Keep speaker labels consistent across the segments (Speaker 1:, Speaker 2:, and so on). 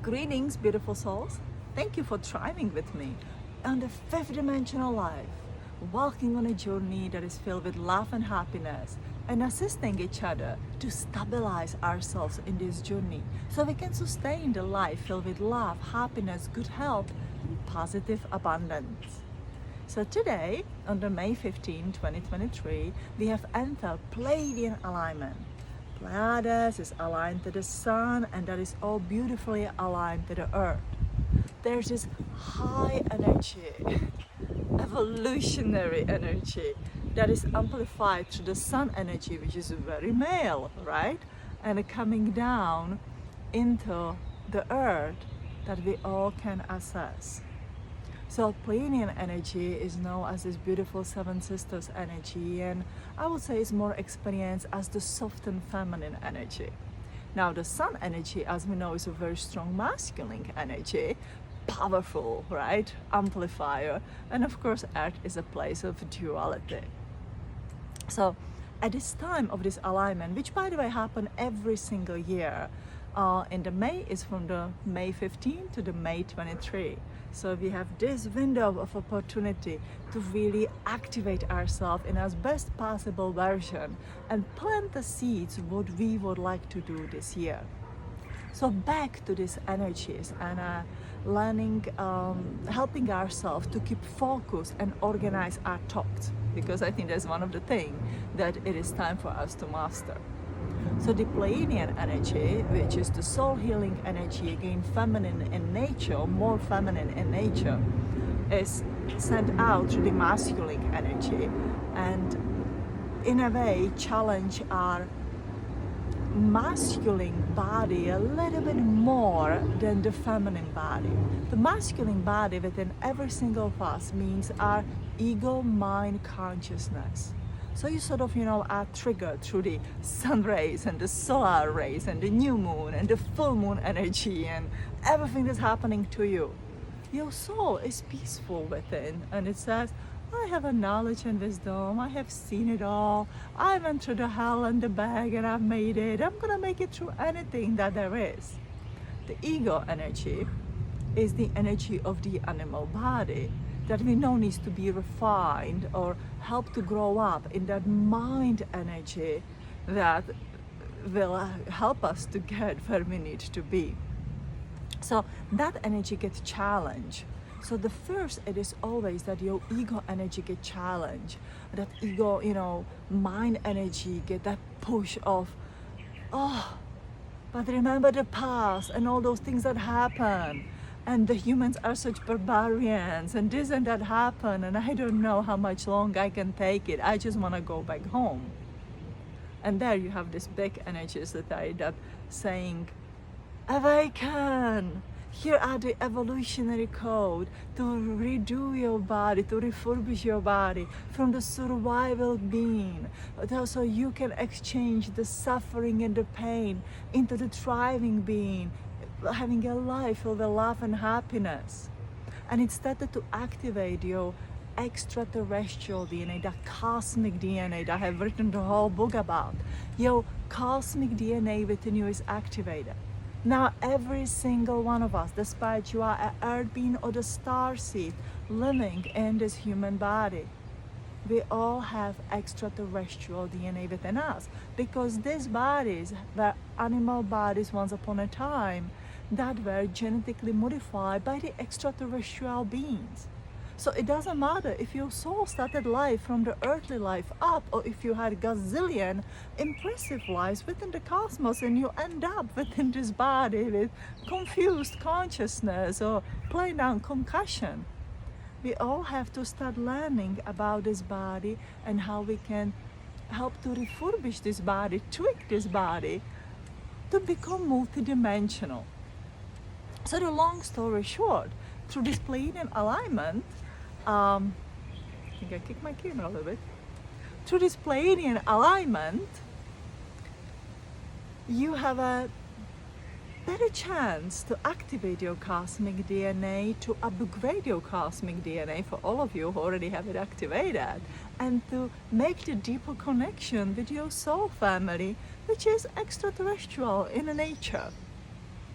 Speaker 1: Greetings, beautiful souls. Thank you for thriving with me on the fifth dimensional life, walking on a journey that is filled with love and happiness, and assisting each other to stabilize ourselves in this journey so we can sustain the life filled with love, happiness, good health, and positive abundance. So today, on the May 15, 2023, we have entered Pleiadian alignment. Pleiades is aligned to the sun, and that is all beautifully aligned to the earth. There's this high energy, evolutionary energy that is amplified through the sun energy, which is very male, right? And coming down into the earth that we all can access. So Pleiadian energy is known as this beautiful Seven Sisters energy, and I would say it's more experienced as the soft and feminine energy. Now the sun energy, as we know, is a very strong masculine energy, powerful, right? Amplifier. And of course, earth is a place of duality. So at this time of this alignment, which by the way happen every single year, in the May is from the May 15 to the May 23. So we have this window of opportunity to really activate ourselves in our best possible version and plant the seeds what we would like to do this year. So back to these energies and learning, helping ourselves to keep focus and organize our thoughts, because I think that's one of the things that it is time for us to master. So the Pleiadian energy, which is the soul healing energy, again feminine in nature, more feminine in nature, is sent out through the masculine energy and in a way challenge our masculine body a little bit more than the feminine body. The masculine body within every single of us means our ego, mind, consciousness. So you sort of, are triggered through the sun rays and the solar rays and the new moon and the full moon energy and everything that's happening to you. Your soul is peaceful within, and it says, I have a knowledge and wisdom, I have seen it all, I went through the hell and the bag and I've made it, I'm gonna make it through anything that there is. The ego energy is the energy of the animal body that we know needs to be refined or help to grow up in that mind energy that will help us to get where we need to be. So that energy gets challenged. So the first, it is always that your ego energy get challenged. That ego, mind energy get that push of, but remember the past and all those things that happened. And the humans are such barbarians, and this and that happened, and I don't know how much longer I can take it. I just want to go back home. And there you have this big energies that saying, awaken! Here are the evolutionary code to redo your body, to refurbish your body from the survival being, so you can exchange the suffering and the pain into the thriving being, having a life filled with love and happiness. And it's started to activate your extraterrestrial DNA, the cosmic DNA that I have written the whole book about. Your cosmic DNA within you is activated. Now every single one of us, despite you are an earth being or the star seed living in this human body, we all have extraterrestrial DNA within us, because these bodies were animal bodies once upon a time that were genetically modified by the extraterrestrial beings. So it doesn't matter if your soul started life from the earthly life up, or if you had gazillion impressive lives within the cosmos and you end up within this body with confused consciousness or plain down concussion. We all have to start learning about this body and how we can help to refurbish this body, tweak this body to become multidimensional. So the long story short, through this Pleiadian alignment, I think I kicked my camera a little bit. Through this Pleiadian alignment, you have a better chance to activate your cosmic DNA, to upgrade your cosmic DNA for all of you who already have it activated, and to make the deeper connection with your soul family, which is extraterrestrial in nature.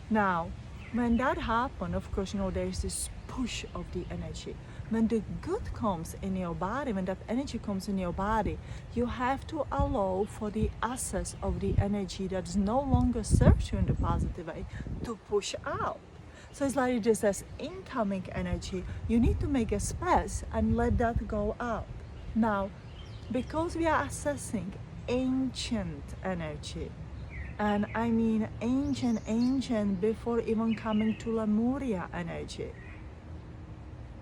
Speaker 1: Now, When that happens, of course, there's this push of the energy. When the good comes in your body, when that energy comes in your body, you have to allow for the access of the energy that is no longer serves you in the positive way to push out. So it's like just as incoming energy, you need to make a space and let that go out. Now, because we are assessing ancient energy, and I mean ancient before even coming to Lemuria energy,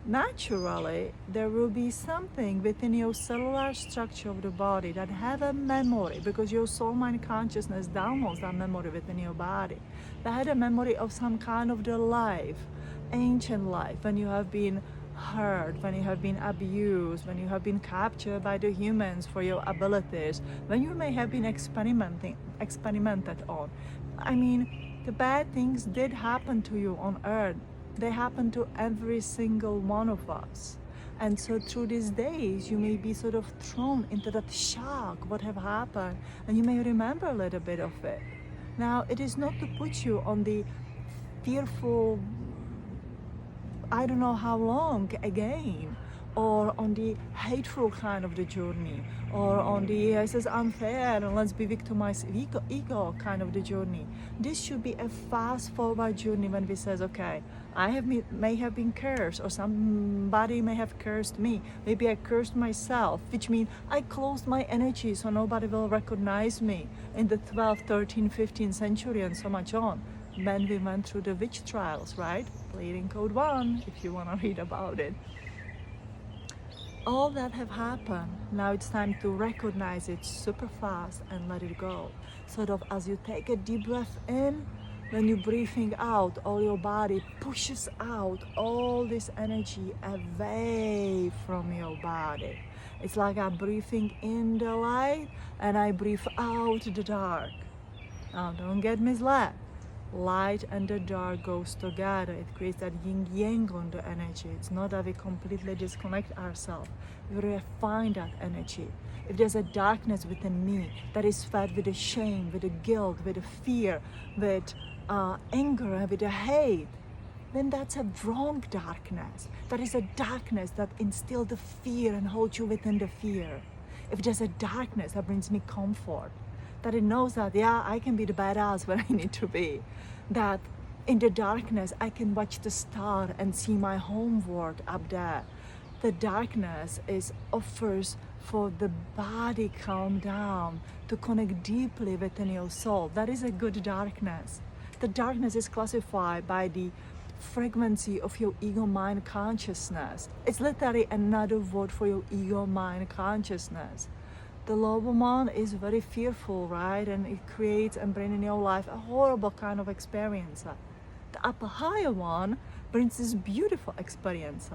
Speaker 1: naturally there will be something within your cellular structure of the body that have a memory, because your soul mind consciousness downloads that memory within your body, that had a memory of some kind of the life, ancient life, when you have been hurt, when you have been abused, when you have been captured by the humans for your abilities, when you may have been experimented on. I mean, the bad things did happen to you on earth. They happen to every single one of us. And so through these days, you may be sort of thrown into that shock, what have happened, and you may remember a little bit of it. Now, it is not to put you on the fearful, I don't know how long again, or on the hateful kind of the journey, or on the this is unfair and let's be victimized ego kind of the journey. This should be a fast forward journey when we says, okay, may have been cursed, or somebody may have cursed me, maybe I cursed myself, which means I closed my energy so nobody will recognize me in the 12th, 13th, 15th century and so much on, when we went through the witch trials, right? Pleiadian Code 1, if you want to read about it. All that have happened, now it's time to recognize it super fast and let it go. Sort of as you take a deep breath in, when you're breathing out, all your body pushes out all this energy away from your body. It's like I'm breathing in the light and I breathe out the dark. Now don't get misled. Light and the dark goes together. It creates that yin yang on the energy. It's not that we completely disconnect ourselves. We refine that energy. If there's a darkness within me that is fed with the shame, with the guilt, with the fear, with anger, and with the hate, then that's a wrong darkness. That is a darkness that instills the fear and holds you within the fear. If there's a darkness that brings me comfort, that it knows that, yeah, I can be the badass when I need to be. That in the darkness, I can watch the star and see my home world up there. The darkness offers for the body calm down, to connect deeply within your soul. That is a good darkness. The darkness is classified by the frequency of your ego mind consciousness. It's literally another word for your ego mind consciousness. The lower one is very fearful, right? And it creates and brings in your life a horrible kind of experience. The upper higher one brings this beautiful experience.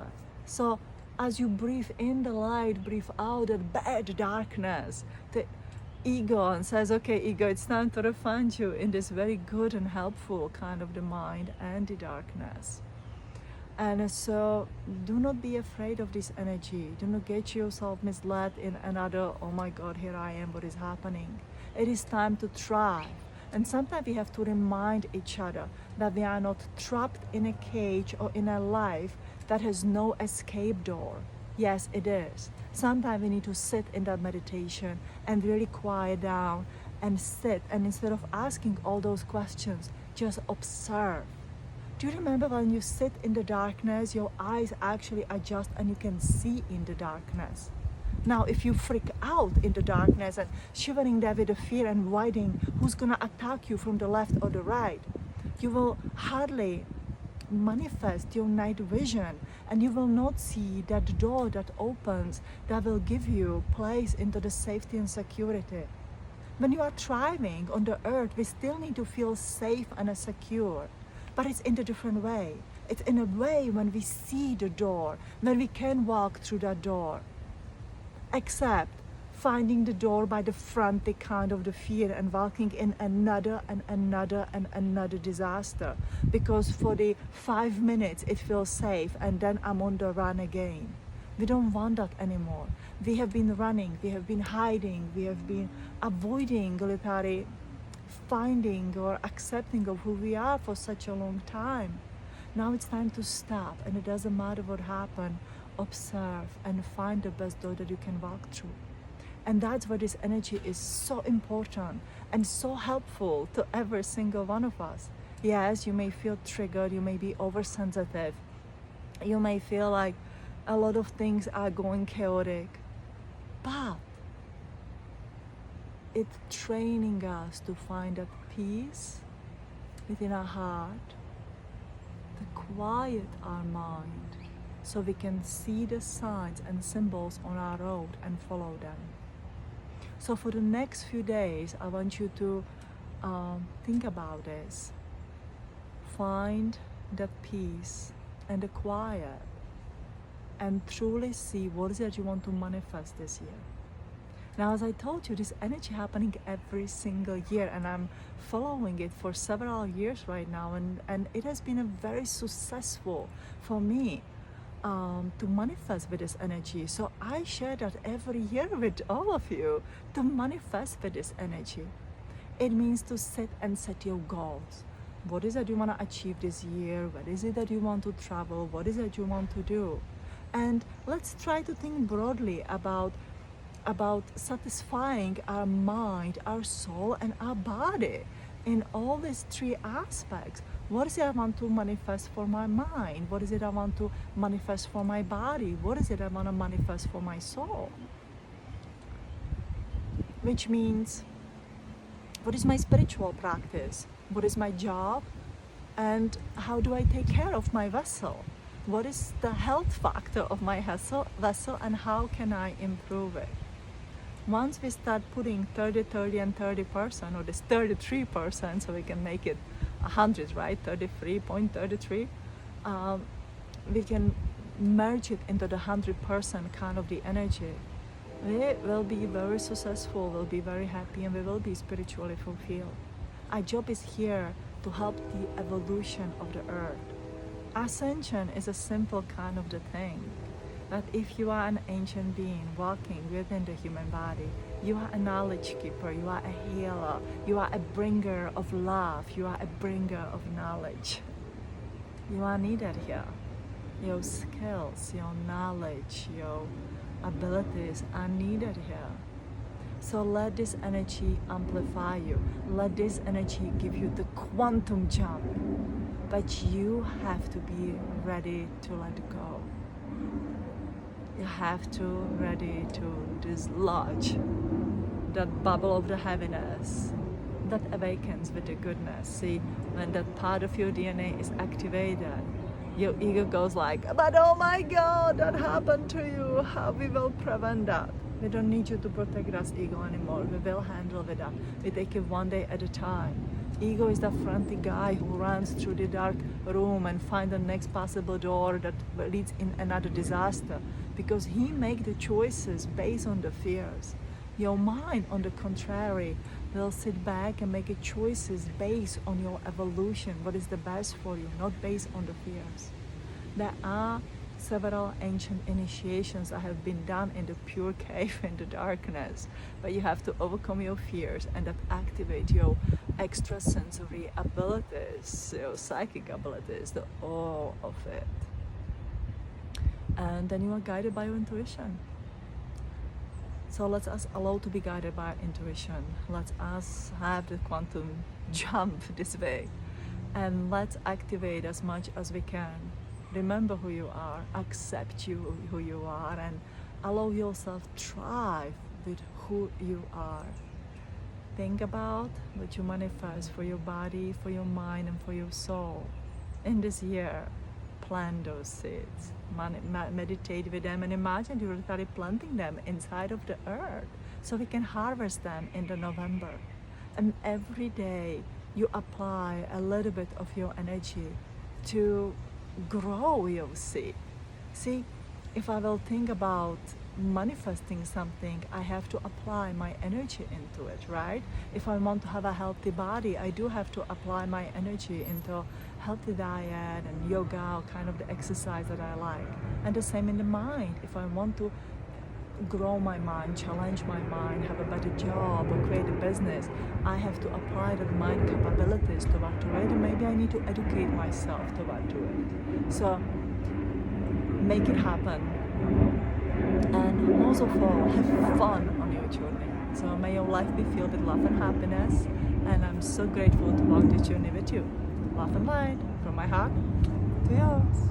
Speaker 1: So as you breathe in the light, breathe out that bad darkness, the ego, and says, okay, ego, it's time to refine you in this very good and helpful kind of the mind and the darkness. And so do not be afraid of this energy. Do not get yourself misled in another, oh my God, here I am, what is happening. It is time to thrive. And sometimes we have to remind each other that we are not trapped in a cage or in a life that has no escape door. Yes, it is. Sometimes we need to sit in that meditation and really quiet down and sit. And instead of asking all those questions, just observe. Do you remember when you sit in the darkness, your eyes actually adjust and you can see in the darkness? Now, if you freak out in the darkness and shivering there with the fear and wondering who's going to attack you from the left or the right, you will hardly manifest your night vision, and you will not see that door that opens that will give you place into the safety and security. When you are thriving on the earth, we still need to feel safe and secure. But it's in a different way. It's in a way when we see the door, when we can walk through that door. Except finding the door by the frantic kind of the fear and walking in another and another and another disaster. Because for the 5 minutes it feels safe and then I'm on the run again. We don't want that anymore. We have been running, we have been hiding, we have been avoiding literally finding or accepting of who we are for such a long time. Now it's time to stop, and it doesn't matter what happened. Observe and find the best door that you can walk through. And that's why this energy is so important and so helpful to every single one of us. Yes, you may feel triggered, you may be oversensitive, you may feel like a lot of things are going chaotic, but it's training us to find that peace within our heart, to quiet our mind, so we can see the signs and symbols on our road and follow them. So for the next few days, I want you to think about this. Find that peace and the quiet, and truly see what is it you want to manifest this year. Now, as I told you, this energy happening every single year, and I'm following it for several years right now, and it has been a very successful for me to manifest with this energy. So I share that every year with all of you, to manifest with this energy. It means to set your goals. What is it you want to achieve this year? What is it that you want to travel? What is it you want to do? And let's try to think broadly about satisfying our mind, our soul, and our body in all these three aspects. What is it I want to manifest for my mind? What is it I want to manifest for my body? What is it I want to manifest for my soul? Which means, what is my spiritual practice? What is my job? And how do I take care of my vessel? What is the health factor of my vessel, and how can I improve it? Once we start putting 30, 30, and 30%, or this 33%, so we can make it 100, right? 33.33. We can merge it into the 100% kind of the energy. We will be very successful, we'll be very happy, and we will be spiritually fulfilled. Our job is here to help the evolution of the earth. Ascension is a simple kind of the thing. That if you are an ancient being walking within the human body, you are a knowledge keeper, you are a healer, you are a bringer of love, you are a bringer of knowledge. You are needed here. Your skills, your knowledge, your abilities are needed here. So let this energy amplify you. Let this energy give you the quantum jump. But you have to be ready to let go. You have to ready to dislodge that bubble of the heaviness that awakens with the goodness. See, when that part of your DNA is activated, your ego goes like, but oh my God, that happened to you. How we will prevent that? We don't need you to protect us, ego, anymore. We will handle with that. We take it one day at a time. Ego is the frantic guy who runs through the dark room and finds the next possible door that leads in another disaster, because he makes the choices based on the fears. Your mind, on the contrary, will sit back and make choices based on your evolution, what is the best for you, not based on the fears. There are several ancient initiations that have been done in the pure cave in the darkness, but you have to overcome your fears and that activate your extrasensory abilities, your psychic abilities, the all of it. And then you are guided by your intuition. So let's us allow to be guided by intuition. Let's us have the quantum jump this way, and let's activate as much as we can. Remember who you are, accept you who you are, and allow yourself thrive with who you are. Think about what you manifest for your body, for your mind, and for your soul. In this year, plant those seeds. Meditate with them and imagine you're already planting them inside of the earth, so we can harvest them in the November. And every day you apply a little bit of your energy to grow your seed. See, if I will think about manifesting something, I have to apply my energy into it, right? If I want to have a healthy body, I do have to apply my energy into healthy diet and yoga, kind of the exercise that I like. And the same in the mind. If I want to grow my mind, challenge my mind, have a better job, or create a business, I have to apply the mind capabilities toward to it, and maybe I need to educate myself toward to it. So make it happen, and most of all, have fun on your journey. So may your life be filled with love and happiness, and I'm so grateful to walk this journey with you. Love and light from my heart to yours.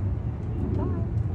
Speaker 1: Bye.